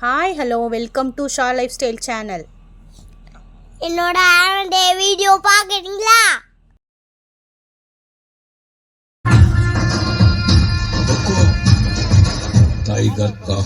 Hi hello welcome to Shah life style channel. என்னோட annual day video பார்க்குறீங்களா? Tiger का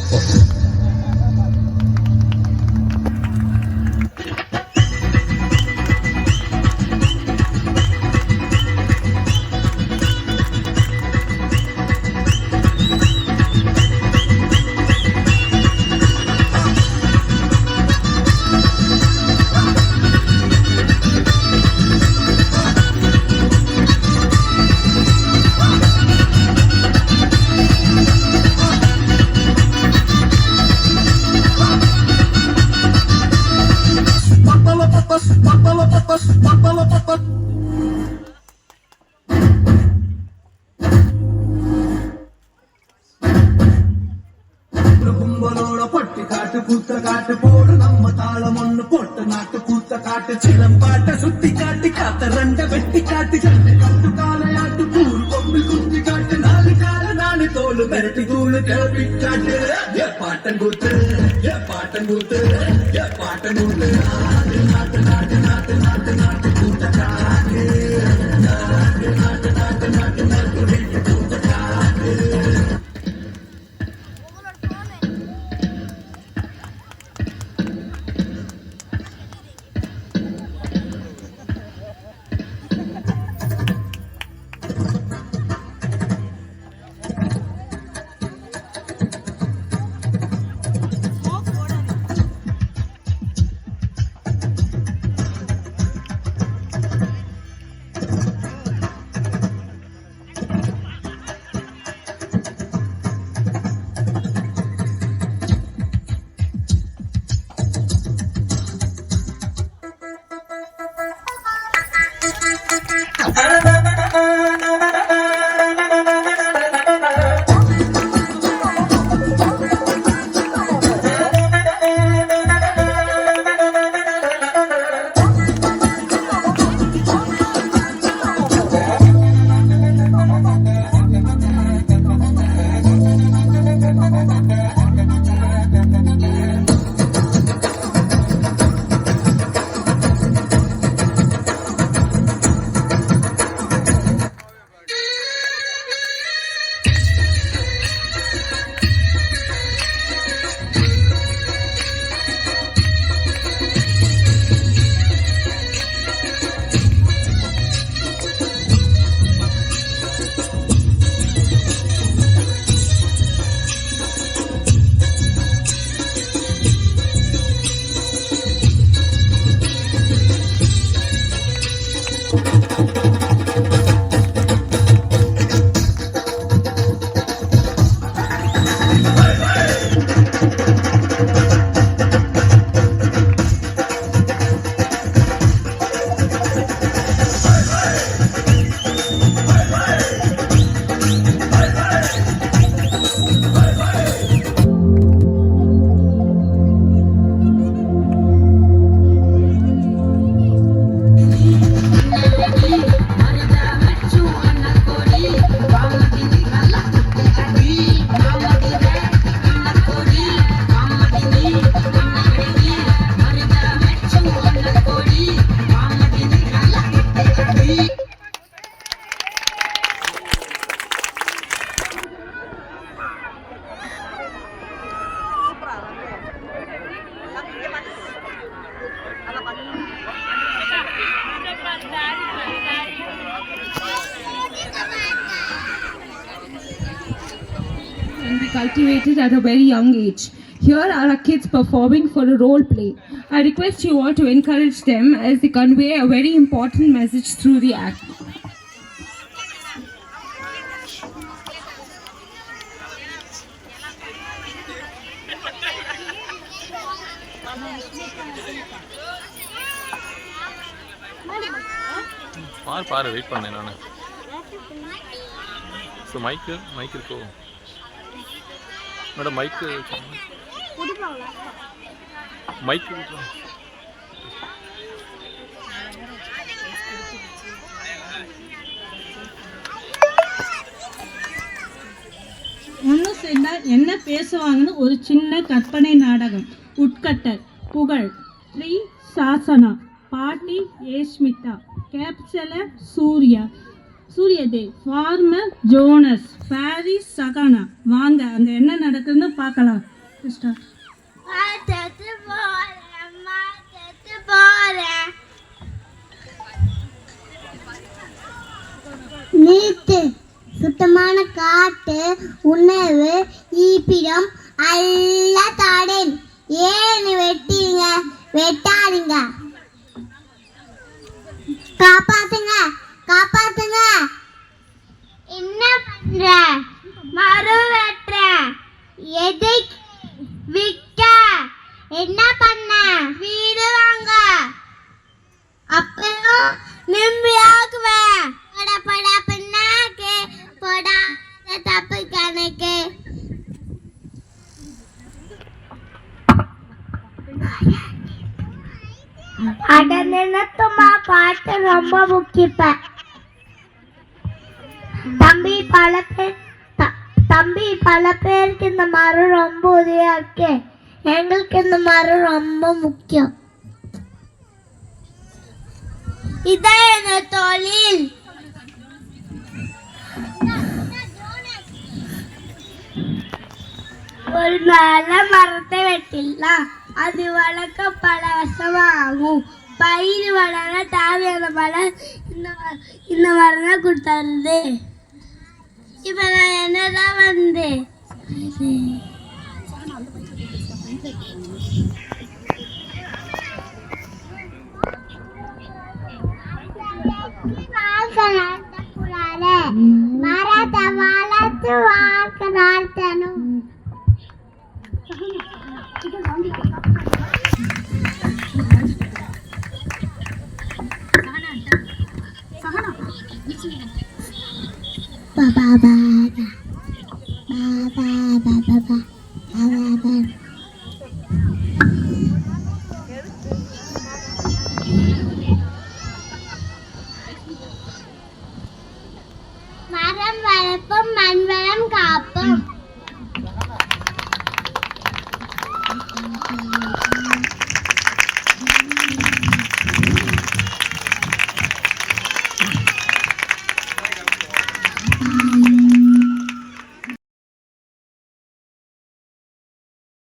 கும்பலோட பட்டு காட்டு கூத்த காட்டு போடு நம்ம தாளம் ஒண்ணு போட்டு நாட்டு கூத்த காட்டு சிலம் பாட்ட சுத்தி காட்டி காத்த ரெண்ட வெட்டி காட்டி கட்டு காலையாட்டு கூறு கொம்பில் குத்தி காட்டு நாலு கால நாலு தோல் மிரட்டி தூளு கிளப்பி காட்டு பாட்டன் கூத்து பாட்டன் கூத்து பாட்டன் கூத்து நாட்டு நாட்டு நாட்டு நாட்டு நாட்டு நாட்டு கூத்த காட்டு நாட்டு நாட்டு நாட்டு நாட்டு நாட்டு கூத்த காட்டு. And be cultivated at a very young age. Here are our kids performing for a role play. I request you all to encourage them as they convey a very important message through the act. பாரு wait பண்ணேன் நான். So mic இருக்கோ madam? Mic ஒன்று சேர்ந்தால் என்ன பேசுவாங்கன்னு ஒரு சின்ன கற்பனை நாடகம். உட்கட்டர் புகழ், 3 சாசனா, பாட்டி ஏஷ்மிதா, கேப்சலர் சூரியதேவ், ஃபார்மர் ஜோனஸ், பாரிஸ் சகானா. வாங்க அங்கே என்ன நடக்குதுன்னு பார்க்கலாம். சிஸ்டர் நீட்டு சுத்தமான காட்டு உணவு ஈப்பிடம் அல்ல தாடேன். ஏன் வெட்டீங்க? வெட்டாதீங்க, காப்பாத்துங்க, காப்பாத்துங்க. என்ன பண்ற? மரம் வெட்டுற. எதை விற்க? என்ன பண்ண? வீடு வாங்க. அப்புறம் நிம்மதியாகுவேன். பட பண்ணாக்கு போடா தப்பு கணக்கு. அட நினைத்துமா பாட்டு ரொம்ப முக்கிப்ப. தம்பி பல பேருக்கு இந்த மரம் ரொம்ப உதவியா இருக்கு. எங்களுக்கு இந்த மரம் ரொம்ப முக்கியம். இதான் என்ன தொழில். ஒரு நல்ல மரத்தை வெட்டிடலாம். அது வளர்க்க பல வருஷமாகும். பயிர் வளர தேவையான மரம் இந்த மரம் தான் கொடுத்தாருது. இப்ப நான் என்னதான் வந்தேன். மரத்தை வளர்த்து வாழ்க்கை நடத்தணும். மரம் வளர்ப்போம், மண் வளம் காப்போம்.